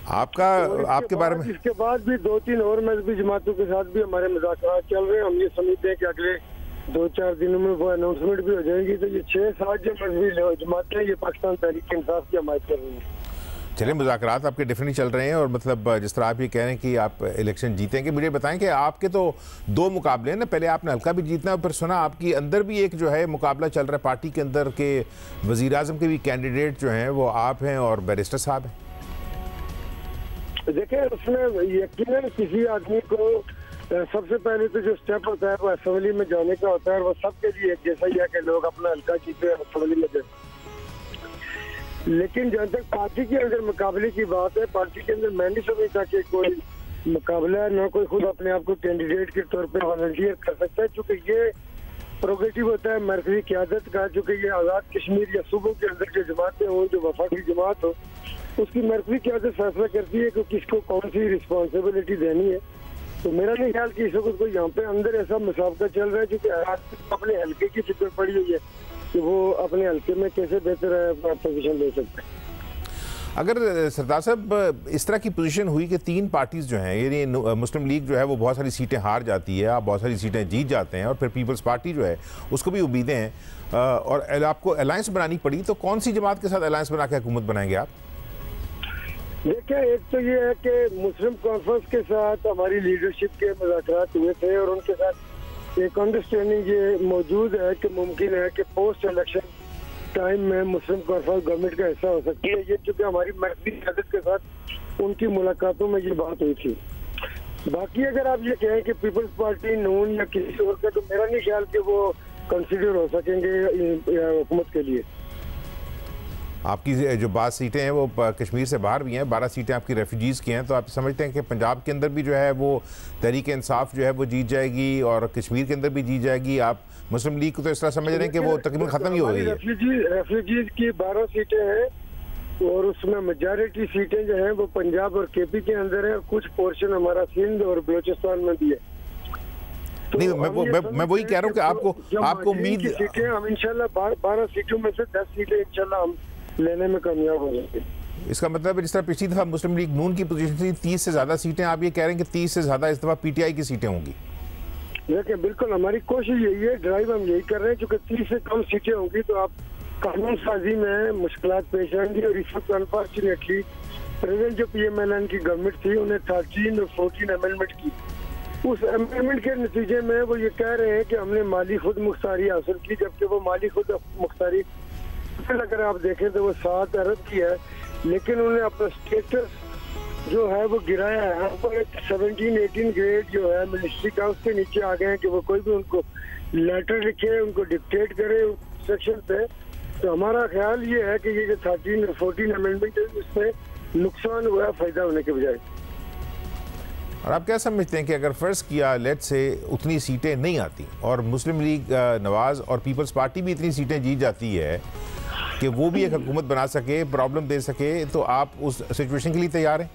आपके बारे में इसके बाद भी 2-3 और मजहबी जमातों के साथ भी हमारे मुज़ाकरात चल रहे हैं। हम ये समझते हैं कि अगले 2-4 दिनों में वो अनाउंसमेंट भी हो जाएगी। तो ये 6-7 जो मजहबी जमातें हैं ये पाकिस्तान तहरीक इंसाफ की हमायत कर रही हैं। चलिए मुज़ाकरात आपके डेफिनेटली चल रहे हैं और मतलब जिस तरह आप ये कह रहे हैं कि आप इलेक्शन जीतेंगे, मुझे बताएं कि आपके तो 2 मुकाबले हैं ना, पहले आपने हल्का भी जीतना है, फिर सुना आपकी अंदर भी एक जो है मुकाबला चल रहा है पार्टी के अंदर के वज़ीर आज़म के भी कैंडिडेट जो हैं वो आप हैं और बैरिस्टर साहब हैं। देखिए उसमें यकीनन किसी आदमी को सबसे पहले तो जो स्टेप होता है वो असेंबली में जाने का होता है और वो सबके लिए एक जैसा ही है कि लोग अपना हल्का जीते असेंबली में जाए। लेकिन जहाँ तक पार्टी के अंदर मुकाबले की बात है, पार्टी के अंदर मैं नहीं समझता कि कोई मुकाबला है, न कोई खुद अपने आप को कैंडिडेट के तौर पे वॉलंटियर कर सकता है, क्योंकि ये प्रोग्रेटिव होता है मरकजी क़यादत का। क्योंकि ये आज़ाद कश्मीर या सूबों के अंदर जो जमातें हों, जो वफाकी जमात हो, उसकी मरकजी क़यादत फैसला करती है कि किसको कौन सी रिस्पॉन्सिबिलिटी देनी है। तो मेरा नहीं ख्याल कि इस वक्त कोई यहाँ पे अंदर ऐसा मुसाबका चल रहा है, क्योंकि अपने हल्के की फिक्र पड़ी हुई है कि वो अपने हल्के में कैसे बेहतर पोजीशन ले सकते हैं। अगर सरदार साहब इस तरह की पोजीशन हुई कि 3 पार्टीज जो हैं, यानी मुस्लिम लीग जो है वो बहुत सारी सीटें हार जाती है, आप बहुत सारी सीटें जीत जाते हैं और फिर पीपल्स पार्टी जो है उसको भी उम्मीदें हैं और आपको अलायंस बनानी पड़ी, तो कौन सी जमात के साथ अलायंस बना के हुकूमत बनाएंगे आप? देखिए एक तो ये है कि मुस्लिम कॉन्फ्रेंस के साथ हमारी लीडरशिप के मुज़ाकरात हुए थे और उनके साथ एक अंडरस्टैंडिंग ये मौजूद है कि मुमकिन है कि पोस्ट इलेक्शन टाइम में मुस्लिम कॉन्फ्रेंस गवर्नमेंट का हिस्सा हो सकती है। ये चूंकि हमारी मर्कजी क़यादत के साथ उनकी मुलाकातों में ये बात हुई थी। बाकी अगर आप ये कहें कि पीपल्स पार्टी, नून या किसी और का, तो मेरा नहीं ख्याल कि वो कंसिडर हो सकेंगे हुकूमत के लिए। आपकी जो 12 सीटें हैं वो कश्मीर से बाहर भी हैं, 12 सीटें आपकी रेफ्यूजीज़ की हैं, तो आप समझते हैं कि पंजाब के अंदर भी जो है वो तहरीक इंसाफ जो है वो जीत जाएगी और कश्मीर के अंदर भी जीत जाएगी? आप मुस्लिम लीग को तो इस तरह समझ रहे हैं कि वो तकरीबन ख़त्म ही हो गई है। रेफ्यूजीज की 12 सीटें हैं और उसमें मेजॉरिटी सीटें जो हैं वो पंजाब और केपी के अंदर है और कुछ पोर्शन हमारा सिंध और बलूचिस्तान में भी है। तो नहीं, मैं वही कह रहा हूँ कि आपको उम्मीद, सीटें हम इंशाल्लाह 12 सीटों में से 10 सीटें इंशाल्लाह हम लेने में कामयाब हो जाएंगे। इसका मतलब है जिस तरह पिछली दफ़ा मुस्लिम लीग नून की पोजीशन थी 30 से ज़्यादा सीटें, आप ये कह रहे हैं कि 30 से ज़्यादा इस दफ़ा पीटीआई की सीटें होंगी? देखिए, बिल्कुल हमारी कोशिश यही है, ड्राइव हम यही कर रहे हैं, क्योंकि 30 से कम सीटें होंगी तो आप कानून साजी में मुश्किलात पेश आएंगी। और इस वक्त अनफॉर्चुनेटली प्रेजेंट जो PMLN की गवर्नमेंट थी उन्हें 13 और 14 अमेंडमेंट की। उस अमेंडमेंट के नतीजे में वो ये कह रहे हैं कि हमने माली खुद मुख्तारी हासिल की, जबकि वो माली खुद मुख्तारी अगर आप देखें तो वो 7 अरब की है, लेकिन उन्हें अपना स्टेटस जो है वो गिराया है। हम पर 17-18 ग्रेड जो है मिनिस्ट्री का उसके नीचे आ गए हैं कि वो कोई भी उनको लेटर लिखे, उनको डिक्टेट करे सेक्शन पे। तो हमारा ख्याल ये है कि ये जो 13 और 14 अमेंडमेंट है उससे नुकसान हुआ है फायदा होने के बजाय। और आप क्या समझते हैं कि अगर फ़र्ज़ किया लेट से उतनी सीटें नहीं आती और मुस्लिम लीग नवाज़ और पीपल्स पार्टी भी इतनी सीटें जीत जाती है कि वो भी एक हुकूमत बना सके, प्रॉब्लम दे सके, तो आप उस सिचुएशन के लिए तैयार हैं?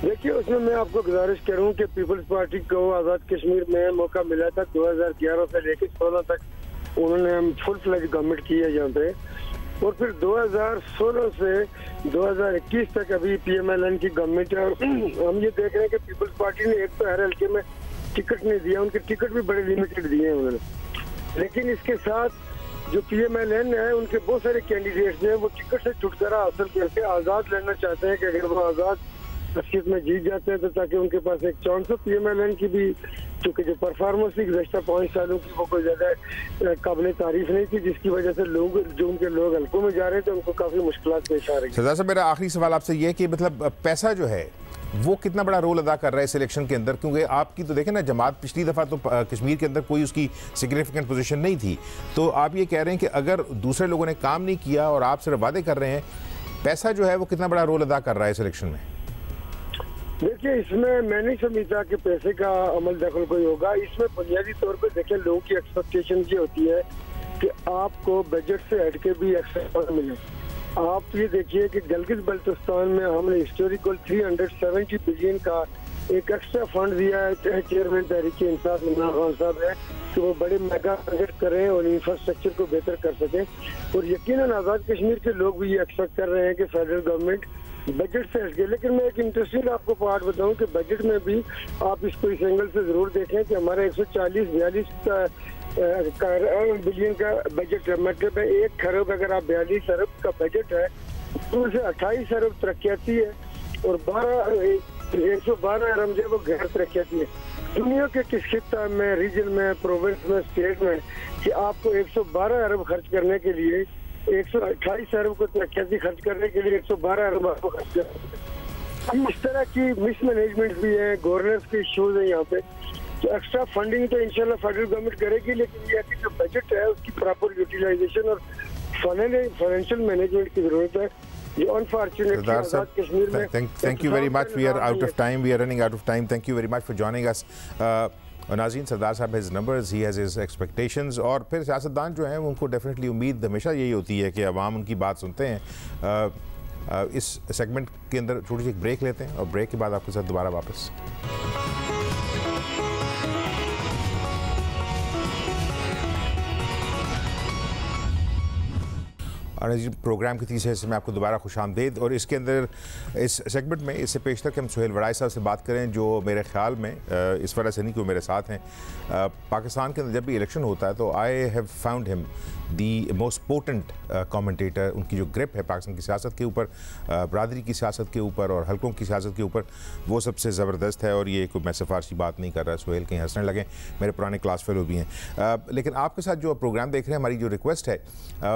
देखिए, उसमें मैं आपको गुजारिश करूं कि पीपल्स पार्टी को आज़ाद कश्मीर में मौका मिला था 2011 से लेकर 16 तक उन्होंने फुल फ्लेज गवर्नमेंट की है यहाँ पे, और फिर 2016 से 2021 तक अभी PMLN की गवर्नमेंट है। हम ये देख रहे हैं कि पीपल्स पार्टी ने एक तो हर हल्के में टिकट नहीं दिया, उनके टिकट भी बड़े लिमिटेड दिए हैं उन्होंने। लेकिन इसके साथ जो PMLN है उनके बहुत सारे कैंडिडेट्स हैं वो टिकट से छुटकारा हासिल करके आज़ाद लड़ना चाहते हैं कि अगर वो आज़ाद सीट में जीत जाते हैं तो ताकि उनके पास एक चांस हो। PMLN की भी क्योंकि जो परफॉर्मेंस थी गुज़श्ता 5 सालों की वो कोई ज़्यादा काबिल तारीफ नहीं थी, जिसकी वजह से लोग जो उनके लोग हल्कों में जा रहे थे उनको काफ़ी मुश्किलात पेश आ रही है। सरदार साहब, मेरा आखिरी सवाल आपसे ये है कि मतलब पैसा जो है वो कितना बड़ा रोल अदा कर रहा है इस इलेक्शन के अंदर? क्योंकि आपकी तो देखें ना, जमात पिछली दफ़ा तो कश्मीर के अंदर कोई उसकी सिग्निफिकेंट पोजीशन नहीं थी, तो आप ये कह रहे हैं कि अगर दूसरे लोगों ने काम नहीं किया और आप सिर्फ वादे कर रहे हैं, पैसा जो है वो कितना बड़ा रोल अदा कर रहा है इस इलेक्शन में? देखिए, इसमें मैं नहीं समझता कि पैसे का अमल दखल कोई होगा। इसमें बुनियादी तौर पर देखिए लोगों की एक्सपेक्टेशन ये होती है कि आपको बजट से हट के भी एक्स्ट्रा मिले। आप ये देखिए कि गिलगित बल्तिस्तान में हमने हिस्टोरिकल 370 बिलियन का एक एक्स्ट्रा फंड दिया है। चेयरमैन तहरीक इंसाफ इमरान खान साहब है कि वो बड़े मेगा प्रोजेक्ट करें और इंफ्रास्ट्रक्चर को बेहतर कर सकें। और यकीनन आज़ाद कश्मीर के लोग भी ये एक्सपेक्ट कर रहे हैं कि फेडरल गवर्नमेंट बजट से हट गए। लेकिन मैं एक इंटरेस्टिंग आपको पार्ट बताऊं कि बजट में भी आप इसको इस एंगल से जरूर देखें कि हमारा 140-42 बिलियन का बजट है। मतलब 1 खरब अगर आप 42 अरब का बजट है तो उसे 28 अरब तरक्याती है और 112 अरब जो वो गैर तरक्याती है। दुनिया के किस खिता में, रीजन में, प्रोविंस में, स्टेट में कि आपको 112 अरब खर्च करने के लिए 128 अरब को तरक्याती खर्च करने के लिए 112 अरब आपको खर्च करना। इस तरह की मिसमैनेजमेंट भी है, गवर्नेंस के इश्यूज है यहाँ पे। तो एक्स्ट्रा फंडिंग तो इंशाल्लाह फेडरल गवर्नमेंट करेगी, लेकिन ये जो बजट है उसकी प्रॉपर यूटिलाइजेशन और फाइनेंशियल मैनेजमेंट की जरूरत है। जो अनफॉर्चुनेटली आज़ाद कश्मीर में। Thank you very much, we are out of time, we are running out of time. Thank you very much for joining us. नाज़रीन, सरदार साहब has numbers, he has his expectations, और फिर सियासतदान जो हैं उनको डेफिनेटली उम्मीद हमेशा यही होती है कि अवाम उनकी बात सुनते हैं। इस सेगमेंट के अंदर छोटी सी एक ब्रेक लेते हैं और ब्रेक के बाद आपके साथ दोबारा वापस। और जी प्रोग्राम के तीसरे हिस्से में आपको दोबारा खुशामदीद। और इसके अंदर इस सेगमेंट में इससे पेशतर कि हम सुहेल वड़ाई साहब से बात करें, जो मेरे ख्याल में इस वजह से नहीं कि वो मेरे साथ हैं, पाकिस्तान के अंदर जब भी इलेक्शन होता है तो I have found him the most potent commentator. उनकी जो ग्रिप है पाकिस्तान की सियासत के ऊपर, बरादरी की सियासत के ऊपर और हल्कों की सियासत के ऊपर, वो सबसे ज़बरदस्त है। और ये कोई मैं सिफारशी बात नहीं कर रहा, सुहेल कहीं हंसने लगे, मेरे पुराने क्लास फेलो भी हैं। लेकिन आपके साथ जो प्रोग्राम देख रहे हैं, हमारी जो रिक्वेस्ट है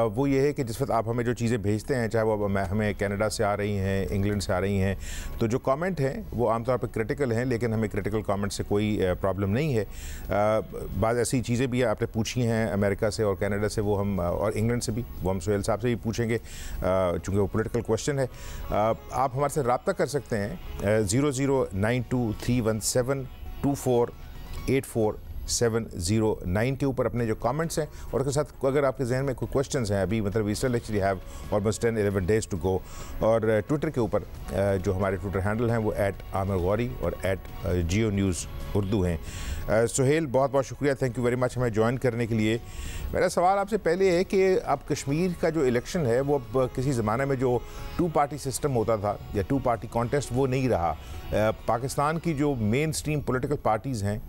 वो ये है कि जिस वक्त आप हमें जो चीज़ें भेजते हैं, चाहे वो हमें कनाडा से आ रही हैं, इंग्लैंड से आ रही हैं, तो जो कमेंट हैं वो आमतौर पर क्रिटिकल हैं, लेकिन हमें क्रिटिकल कमेंट से कोई प्रॉब्लम नहीं है। बाद ऐसी चीज़ें भी आपने पूछी हैं अमेरिका से और कनाडा से, वो हम और इंग्लैंड से भी, वो हम सुहेल साहब से भी पूछेंगे चूँकि वो पॉलिटिकल क्वेश्चन है। आप हमारे से रब्ता कर सकते हैं 00923172484709 के ऊपर अपने जो कमेंट्स हैं, और उसके साथ अगर आपके जहन में कोई क्वेश्चंस हैं, अभी मतलब we still actually have almost 10-11 days to go. और ट्विटर के ऊपर जो हमारे ट्विटर हैंडल हैं वो @आमिर और @Geo News उर्दू हैं। सुहेल, बहुत बहुत शुक्रिया, थैंक यू वेरी मच हमें ज्वाइन करने के लिए। मेरा सवाल आपसे पहले है कि अब कश्मीर का जो इलेक्शन है वो अब किसी ज़माने में जो 2 पार्टी सिस्टम होता था या 2 पार्टी कॉन्टेस्ट, वो नहीं रहा। पाकिस्तान की जो मेन स्ट्रीम पॉलिटिकल पार्टीज़ हैं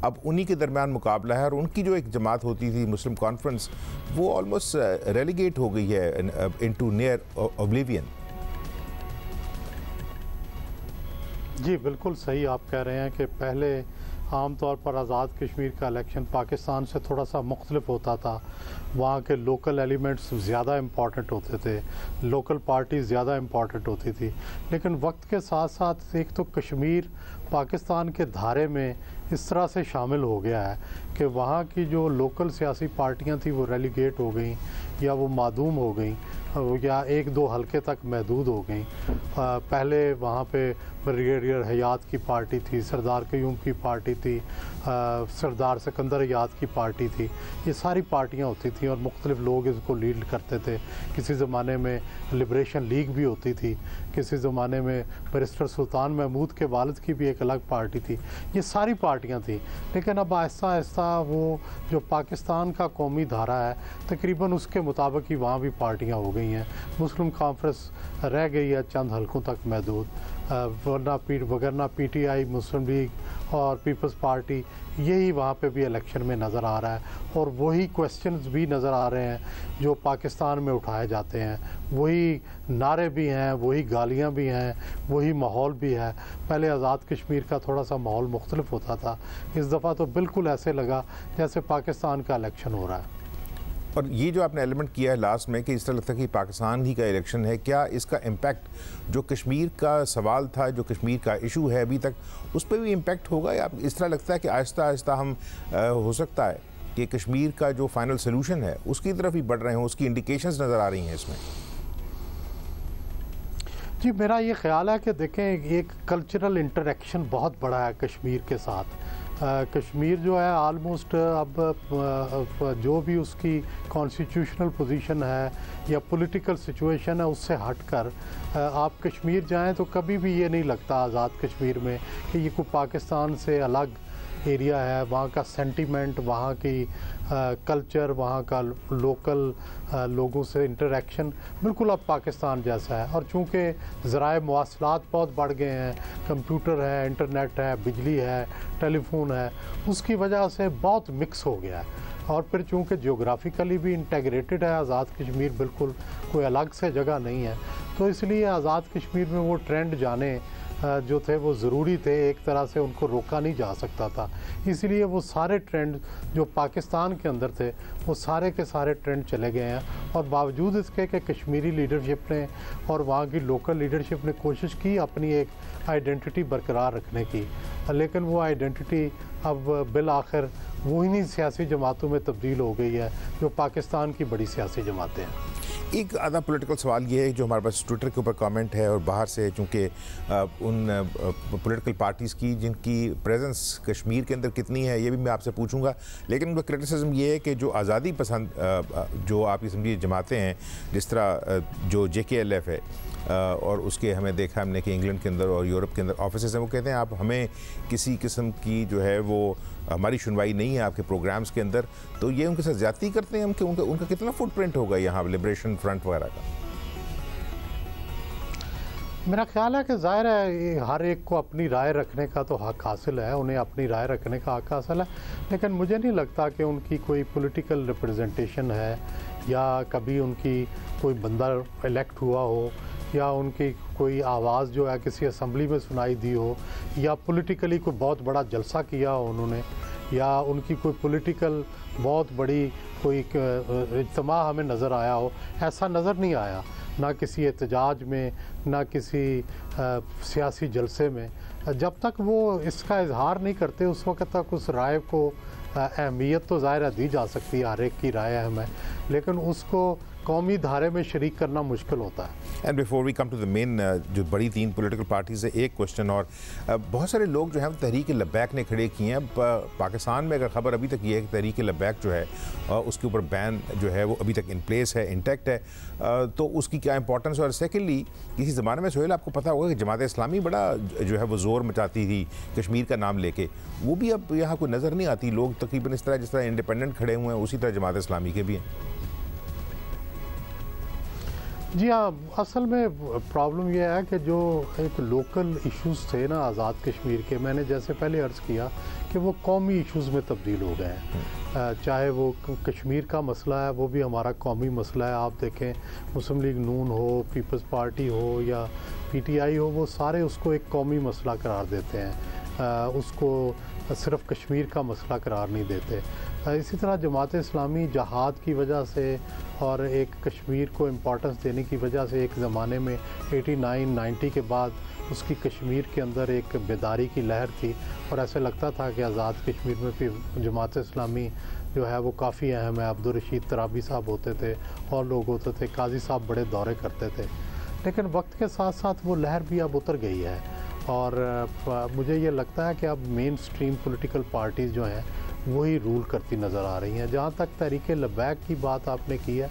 अब उन्हीं के दरमियान मुकाबला है, और उनकी जो एक जमात होती थी मुस्लिम कॉन्फ्रेंस, वो ऑलमोस्ट रेलीगेट हो गई है इनटू नियर ओब्लिवियन। जी बिल्कुल सही आप कह रहे हैं कि पहले आम तौर पर आज़ाद कश्मीर का इलेक्शन पाकिस्तान से थोड़ा सा मुख्तलिफ होता था। वहाँ के लोकल एलिमेंट्स ज़्यादा इम्पॉर्टेंट होते थे, लोकल पार्टीज़ ज़्यादा इम्पॉर्टेंट होती थी। लेकिन वक्त के साथ साथ एक तो कश्मीर पाकिस्तान के धारे में इस तरह से शामिल हो गया है कि वहाँ की जो लोकल सियासी पार्टियाँ थी वो रेलीगेट हो गई या वो मादूम हो गई या 1-2 हल्के तक महदूद हो गई। पहले वहाँ पे ब्रिगेडियर हयात की पार्टी थी, सरदार क़यूम की पार्टी थी, सरदार सिकंदर हयात की पार्टी थी, ये सारी पार्टियाँ होती थी और मुख्तलिफ लोग इसको लीड करते थे। किसी ज़माने में लिबरेशन लीग भी होती थी, किसी ज़माने में बैरिस्टर सुल्तान महमूद के वालिद की भी एक अलग पार्टी थी। ये सारी पार्टियाँ थी, लेकिन अब आहिस्ता आहिस्ता वो जो पाकिस्तान का कौमी धारा है तकरीबन उसके मुताबिक ही वहाँ भी पार्टियाँ हो गई हैं। मुस्लिम कॉन्फ्रेंस रह गई है चंद हल्कों तक महदूद, वगरना PTI, मुस्लिम लीग और पीपल्स पार्टी, यही वहाँ पे भी इलेक्शन में नज़र आ रहा है। और वही क्वेश्चंस भी नज़र आ रहे हैं जो पाकिस्तान में उठाए जाते हैं, वही नारे भी हैं, वही गालियाँ भी हैं, वही माहौल भी है। पहले आज़ाद कश्मीर का थोड़ा सा माहौल मुख्तलिफ होता था, इस दफ़ा तो बिल्कुल ऐसे लगा जैसे पाकिस्तान का इलेक्शन हो रहा है। और ये जो आपने एलिमेंट किया है लास्ट में कि इस तरह लगता है कि पाकिस्तान ही का इलेक्शन है, क्या इसका इम्पैक्ट जो कश्मीर का सवाल था, जो कश्मीर का इशू है अभी तक, उस पर भी इम्पैक्ट होगा, या इस तरह लगता है कि आहिस्ता आहिस्ता हम हो सकता है कि कश्मीर का जो फाइनल सोल्यूशन है उसकी तरफ ही बढ़ रहे हों, उसकी इंडिकेशंस नज़र आ रही हैं इसमें? जी मेरा ये ख्याल है कि देखें एक कल्चरल इंटरेक्शन बहुत बड़ा है कश्मीर के साथ। कश्मीर जो है आलमोस्ट अब जो भी उसकी कॉन्स्टिट्यूशनल पोजीशन है या पॉलिटिकल सिचुएशन है उससे हटकर आप कश्मीर जाएं तो कभी भी ये नहीं लगता आज़ाद कश्मीर में कि ये कोई पाकिस्तान से अलग एरिया है। वहाँ का सेंटीमेंट, वहाँ की कल्चर, वहाँ का लोकल लोगों से इंटरेक्शन बिल्कुल अब पाकिस्तान जैसा है। और चूँकि ज़राए मवासलात बहुत बढ़ गए हैं, कंप्यूटर है, इंटरनेट है, बिजली है, टेलीफोन है, उसकी वजह से बहुत मिक्स हो गया है। और फिर चूँकि जियोग्राफिकली भी इंटेग्रेटेड है आज़ाद कश्मीर, बिल्कुल कोई अलग से जगह नहीं है, तो इसलिए आज़ाद कश्मीर में वो ट्रेंड जाने जो थे वो ज़रूरी थे, एक तरह से उनको रोका नहीं जा सकता था। इसलिए वो सारे ट्रेंड जो पाकिस्तान के अंदर थे वो सारे के सारे ट्रेंड चले गए हैं। और बावजूद इसके कि कश्मीरी लीडरशिप ने और वहाँ की लोकल लीडरशिप ने कोशिश की अपनी एक आइडेंटिटी बरकरार रखने की, लेकिन वो आइडेंटिटी अब बिल आखिर वो इन्हीं सियासी जमातों में तब्दील हो गई है जो पाकिस्तान की बड़ी सियासी जमातें हैं। एक आधा पॉलिटिकल सवाल ये है जो हमारे पास ट्विटर के ऊपर कमेंट है और बाहर से, चूँकि उन पॉलिटिकल पार्टीज़ की जिनकी प्रेजेंस कश्मीर के अंदर कितनी है ये भी मैं आपसे पूछूंगा, लेकिन उनका क्रिटिसिज्म ये है कि जो आज़ादी पसंद जो आप ये समझिए जमातें हैं, जिस तरह जो JKLF है और उसके हमें देखा हमने कि इंग्लैंड के अंदर और यूरोप के अंदर ऑफिस हैं, वो कहते हैं आप हमें किसी किस्म की जो है वो हमारी सुनवाई नहीं है आपके प्रोग्राम्स के अंदर, तो ये उनके साथ ज्यादती करते हैं हम कि उनका कितना फुटप्रिंट होगा यहाँ लिबरेशन फ्रंट वगैरह का? मेरा ख्याल है कि ज़ाहिर है हर एक को अपनी राय रखने का तो हक हासिल है, उन्हें अपनी राय रखने का हक हासिल है, लेकिन मुझे नहीं लगता कि उनकी कोई पॉलिटिकल रिप्रेजेंटेशन है या कभी उनकी कोई बंदा इलेक्ट हुआ हो या उनकी कोई आवाज़ जो है किसी असम्बली में सुनाई दी हो या पॉलिटिकली कोई बहुत बड़ा जलसा किया हो उन्होंने या उनकी कोई पॉलिटिकल बहुत बड़ी कोई इज्तिमा हमें नज़र आया हो। ऐसा नज़र नहीं आया, ना किसी एहतजाज में ना किसी सियासी जलसे में। जब तक वो इसका इजहार नहीं करते उस वक्त तक उस राय को अहमियत तो ज़ाहिर दी जा सकती है, हर एक की राय अहम है, लेकिन उसको कौमी धारे में शरीक करना मुश्किल होता है। And before we come to the main जो बड़ी 3 पॉलिटिकल पार्टीज है, एक क्वेश्चन और बहुत सारे लोग जो हैं तहरीक लब्बैक ने खड़े किए हैं। पाकिस्तान में अगर खबर अभी तक ये है कि तहरीक लब्बैक जो है उसके ऊपर बैन जो है वो अभी तक इन प्लेस है, इंटैक्ट है, तो उसकी क्या इंपॉर्टेंस? और सेकेंडली किसी ज़माने में सोहेल आपको पता होगा कि जमात इस्लामी बड़ा जो है वो ज़ोर मचाती थी कश्मीर का नाम लेके, वो भी अब यहाँ कोई नज़र नहीं आती। लोग तकरीबन इस तरह जिस तरह इंडिपेंडेंट खड़े हुए हैं उसी तरह जमात इस्लामी के भी हैं। जी हाँ, असल में प्रॉब्लम यह है कि जो एक लोकल इश्यूज़ थे ना आज़ाद कश्मीर के, मैंने जैसे पहले अर्ज़ किया कि वो कौमी इश्यूज़ में तब्दील हो गए हैं। चाहे वो कश्मीर का मसला है वो भी हमारा कौमी मसला है। आप देखें मुस्लिम लीग नून हो, पीपल्स पार्टी हो या PTI हो, वो सारे उसको एक कौमी मसला करार देते हैं, उसको सिर्फ़ कश्मीर का मसला करार नहीं देते। इसी तरह जमात इस्लामी जहाद की वजह से और एक कश्मीर को इम्पोर्टेंस देने की वजह से एक ज़माने में 89-90 के बाद उसकी कश्मीर के अंदर एक बेदारी की लहर थी और ऐसे लगता था कि आज़ाद कश्मीर में भी जमात इस्लामी जो है वो काफ़ी अहम है। अब्दुल रशीद तराबी साहब होते थे और लोग होते थे, काजी साहब बड़े दौरे करते थे, लेकिन वक्त के साथ साथ वो लहर भी अब उतर गई है और मुझे ये लगता है कि अब मेन स्ट्रीम पॉलिटिकल पार्टीज़ जो हैं वही रूल करती नज़र आ रही हैं। जहाँ तक तहरीक लब्बैक की बात आपने की है,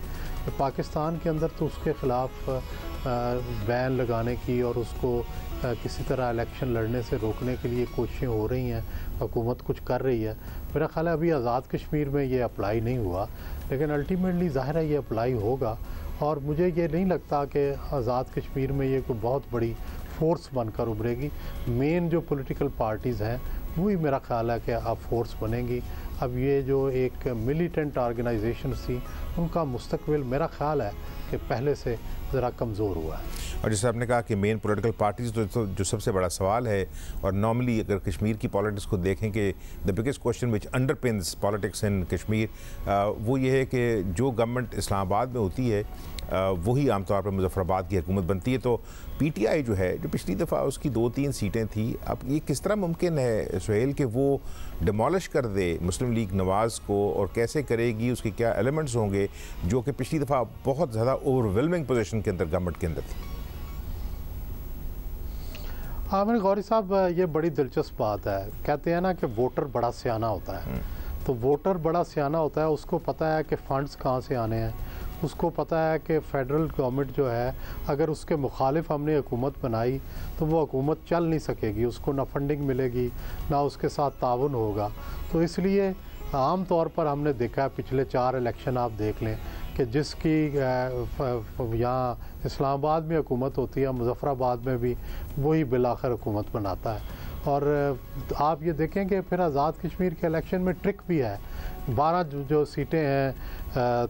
तो पाकिस्तान के अंदर तो उसके ख़िलाफ़ बैन लगाने की और उसको किसी तरह इलेक्शन लड़ने से रोकने के लिए कोशिशें हो रही हैं, हुकूमत कुछ कर रही है। मेरा ख़्याल है अभी आज़ाद कश्मीर में ये अप्लाई नहीं हुआ, लेकिन अल्टीमेटली ज़ाहिर है ये अप्लाई होगा और मुझे ये नहीं लगता कि आज़ाद कश्मीर में ये कोई बहुत बड़ी फोर्स बनकर उभरेगी। मेन जो पॉलिटिकल पार्टीज़ हैं वही मेरा ख्याल है कि अब फोर्स बनेंगी। अब ये जो एक मिलिटेंट ऑर्गेनाइजेशन थी उनका मुस्तकबिल मेरा ख्याल है कि पहले से ज़रा कमज़ोर हुआ है। और जैसे आपने कहा कि मेन पॉलिटिकल पार्टीज़ तो जो सबसे बड़ा सवाल है, और नॉर्मली अगर कश्मीर की पॉलिटिक्स को देखें कि the biggest question which underpins politics in Kashmir, वो ये है कि जो गवर्नमेंट इस्लामाबाद में होती है वही आमतौर पर मुजफ्फराबाद की हुकूमत बनती है। तो PTI जो है, जो पिछली दफ़ा उसकी 2-3 सीटें थी, अब ये किस तरह मुमकिन है सुहेल कि वो डिमोलिश कर दे मुस्लिम लीग नवाज़ को, और कैसे करेगी, उसके क्या एलिमेंट्स होंगे जो कि पिछली दफ़ा बहुत ज़्यादा ओवरवेलमिंग पोजीशन के अंदर गवर्नमेंट के अंदर थी? आमिर गौरी साहब, ये बड़ी दिलचस्प बात है। कहते हैं ना कि वोटर बड़ा सियाना होता है, तो वोटर बड़ा सियाना होता है, उसको पता है कि फ़ंड्स कहाँ से आने हैं, उसको पता है कि फ़ेडरल गवर्नमेंट जो है अगर उसके मुखालिफ हमने हुकूमत बनाई तो वो हुकूमत चल नहीं सकेगी, उसको ना फंडिंग मिलेगी ना उसके साथ ताउन होगा। तो इसलिए आम तौर पर हमने देखा है, पिछले 4 इलेक्शन आप देख लें कि जिसकी यहाँ इस्लामाबाद में हुकूमत होती है, मुजफ्फराबाद में भी वही बिलाखिर हुकूमत बनाता है। और आप ये देखें कि फिर आज़ाद कश्मीर के इलेक्शन में ट्रिक भी है। 12 जो सीटें हैं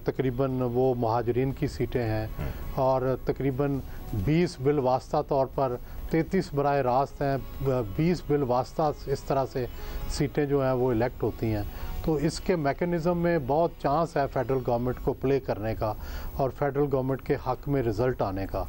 तकरीबन वो महाजरीन की सीटें हैं और तकरीबन 20 बिल वास्ता तौर पर 33 बराए रास्त हैं, 20 बिल वास्ता इस तरह से सीटें जो हैं वो इलेक्ट होती हैं। तो इसके मेकनिज़म में बहुत चांस है फेडरल गवर्नमेंट को प्ले करने का और फेडरल गवर्नमेंट के हक़ में रिज़ल्ट आने का।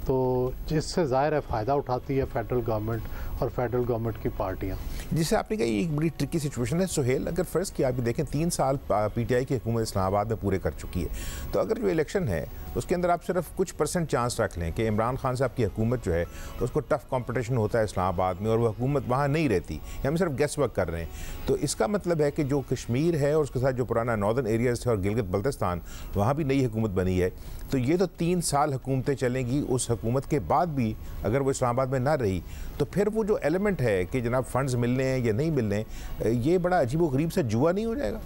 तो जिससे ज़ाहिर है फ़ायदा उठाती है फेडरल गवर्नमेंट और फेडरल गवर्नमेंट की पार्टियाँ। जिसे आपने कहा एक बड़ी ट्रिकी सिचुएशन है सुहेल, अगर फ़र्ज़ किया आप देखें 3 साल PTI की हुकूमत इस्लामाबाद में पूरे कर चुकी है, तो अगर जो इलेक्शन है उसके अंदर आप सिर्फ कुछ % चांस रख लें कि इमरान खान साहब की हुकूमत जो है उसको टफ कंपटीशन होता है इस्लामाबाद में और वह हुकूमत वहाँ नहीं रहती, हम सिर्फ गेस वर्क कर रहे हैं, तो इसका मतलब है कि जो कश्मीर है और उसके साथ जो पुराना नॉर्दर्न एरियाज़ थे और गिलगित बल्तिस्तान, वहाँ भी नई हुकूमत बनी है, तो ये तो 3 साल हुकूमतें चलेंगी, उस हुकूमत के बाद भी अगर वो इस्लामाबाद में ना रही तो फिर वो जो एलिमेंट है कि जनाब फंड्स मिलने हैं या नहीं मिलने, ये बड़ा अजीबोगरीब सा जुआ नहीं हो जाएगा?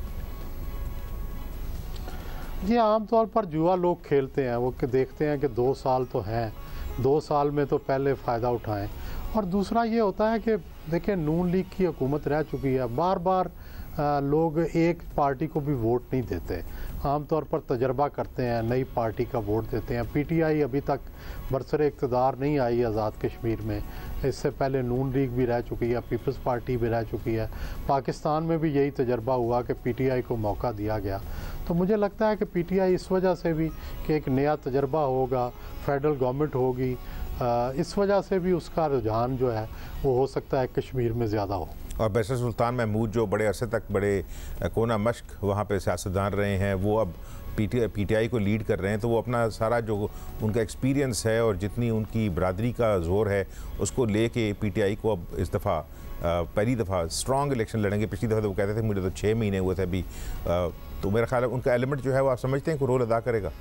ये आमतौर पर जुआ लोग खेलते हैं, वो देखते हैं कि 2 साल तो हैं, 2 साल में तो पहले फ़ायदा उठाएं। और दूसरा ये होता है कि देखिए नून लीग की हुकूमत रह चुकी है, बार बार लोग एक पार्टी को भी वोट नहीं देते, आमतौर पर तजर्बा करते हैं, नई पार्टी का वोट देते हैं। पीटीआई अभी तक बरसरे इक़्तिदार नहीं आई आज़ाद कश्मीर में, इससे पहले नून लीग भी रह चुकी है, पीपल्स पार्टी भी रह चुकी है। पाकिस्तान में भी यही तजर्बा हुआ कि पीटीआई को मौका दिया गया। तो मुझे लगता है कि पीटीआई इस वजह से भी कि एक नया तजर्बा होगा, फेडरल गवर्नमेंट होगी, इस वजह से भी उसका रुझान जो है वो हो सकता है कश्मीर में ज़्यादा हो। और बैरिस्टर सुल्तान महमूद जो बड़े अरसे तक बड़े कोना मश्क वहाँ पे सियासतदान रहे हैं, वो अब पीटीआई को लीड कर रहे हैं, तो वो अपना सारा जो उनका एक्सपीरियंस है और जितनी उनकी बरादरी का जोर है उसको लेके पीटीआई को अब इस दफ़ा पहली दफ़ा स्ट्रॉन्ग इलेक्शन लड़ेंगे। पिछली दफ़ा तो वो कहते थे मुझे तो 6 महीने हुए थे अभी, तो मेरा ख्याल है उनका एलिमेंट जो है वो आप समझते हैं कोई रोल अदा करेगा?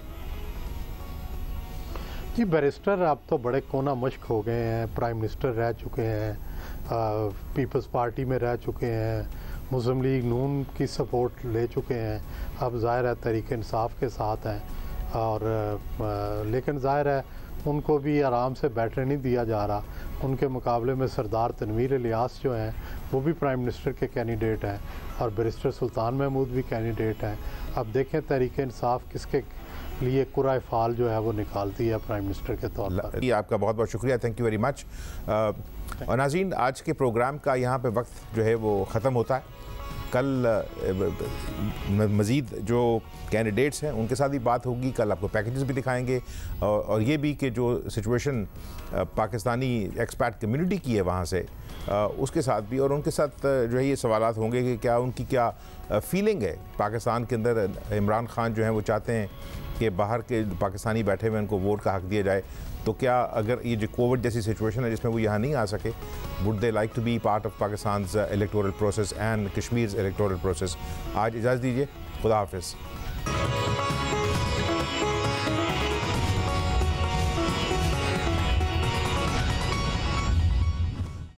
जी, बैरिस्टर अब तो बड़े कोना मश्क हो गए हैं, प्राइम मिनिस्टर रह चुके हैं, पीपल्स पार्टी में रह चुके हैं, मुस्लिम लीग नून की सपोर्ट ले चुके हैं, अब ज़ाहिर है तहरीक इंसाफ के साथ हैं। और लेकिन ज़ाहिर है उनको भी आराम से बैठने नहीं दिया जा रहा। उनके मुकाबले में सरदार तनवीर इलियास जो हैं वो भी प्राइम मिनिस्टर के कैंडिडेट हैं और बैरिस्टर सुल्तान महमूद भी कैंडिडेट हैं। अब देखें तहरीक इंसाफ किसके लिए कुराए फाल जो है वो निकालती है प्राइम मिनिस्टर के तौर पर। आपका बहुत बहुत शुक्रिया, थैंक यू वेरी मच। और नाज़रीन, आज के प्रोग्राम का यहाँ पे वक्त जो है वो ख़त्म होता है। कल मज़ीद जो कैंडिडेट्स हैं उनके साथ भी बात होगी, कल आपको पैकेजेस भी दिखाएंगे और ये भी कि जो सिचुएशन पाकिस्तानी एक्सपैट कम्युनिटी की है वहाँ से उसके साथ भी, और उनके साथ जो है ये सवालात होंगे कि क्या उनकी क्या फीलिंग है पाकिस्तान के अंदर। इमरान खान जो हैं वो चाहते हैं कि बाहर के पाकिस्तानी बैठे हुए उनको वोट का हक दिया जाए, तो क्या अगर ये जो कोविड जैसी सिचुएशन है जिसमें वो यहाँ नहीं आ सके, would they like to be part of Pakistan electoral process and Kashmir electoral process? आज इजाज़त दीजिए, खुदा हाफिज़।